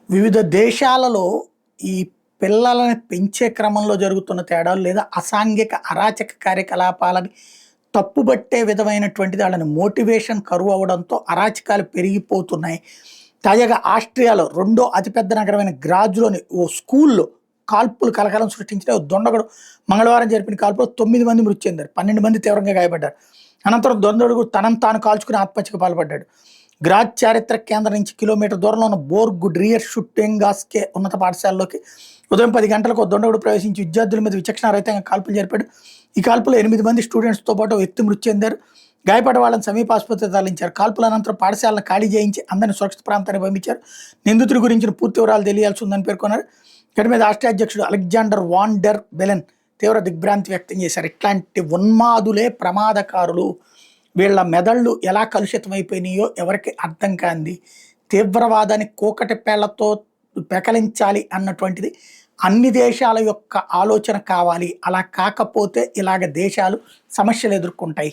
వివిధ దేశాలలో ఈ పిల్లలని పెంచే క్రమంలో జరుగుతున్న తేడాలు లేదా అసాంఘిక అరాచక కార్యకలాపాలని తప్పుబట్టే విధమైనటువంటిది వాళ్ళని మోటివేషన్ కరువు అవ్వడంతో అరాచకాలు పెరిగిపోతున్నాయి. తాజాగా ఆస్ట్రియాలో రెండో అతిపెద్ద నగరమైన గ్రాజ్లోని ఓ స్కూల్లో కాల్పులు కలకలం సృష్టించిన ఓ దొండగడు మంగళవారం జరిపిన కాల్పులో 9 మంది మృతి చెందారు, 12 మంది తీవ్రంగా గాయపడ్డారు. అనంతరం దొండగడు తనను తాను కాల్చుకుని ఆత్మహత్యకు పాల్పడ్డాడు. గ్రాజ్ చారిత్రక కేంద్రం నుంచి కిలోమీటర్ దూరంలో ఉన్న బోర్గ్ డ్రియర్ షుట్టెంగాస్కే ఉన్నత పాఠశాలలోకి ఉదయం 10 గంటలకు దొండగుడు ప్రవేశించి విద్యార్థుల మీద విచక్షణారహితంగా కాల్పులు జరిపాడు. ఈ కాల్పులో 8 మంది స్టూడెంట్స్తో పాటు ఓ వ్యక్తి మృతి చెందారు. గాయపడ్డ వాళ్ళని సమీప ఆసుపత్రికి తరలించారు. కాల్పుల అనంతరం పాఠశాలను ఖాళీ చేయించి అందరిని సురక్షిత ప్రాంతానికి పంపించారు. నిందితుడి గురించిన పూర్తి వివరాలు తెలియాల్సి ఉందని పేర్కొన్నారు. ఇక్కడి మీద ఆస్ట్రియా అధ్యక్షుడు అలెగ్జాండర్ వాన్ డెర్ బెలెన్ తీవ్ర దిగ్భ్రాంతి వ్యక్తం చేశారు. ఇట్లాంటి ఉన్మాదులే ప్రమాదకారులు, వీళ్ళ మెదళ్ళు ఎలా కలుషితమైపోయినాయో ఎవరికి అర్థం కాంది. తీవ్రవాదాన్ని కూకటి పేళ్లతో పెకలించాలి అన్నటువంటిది అన్ని దేశాల యొక్క ఆలోచన కావాలి. అలా కాకపోతే ఇలాగ దేశాలు సమస్యలు ఎదుర్కొంటాయి.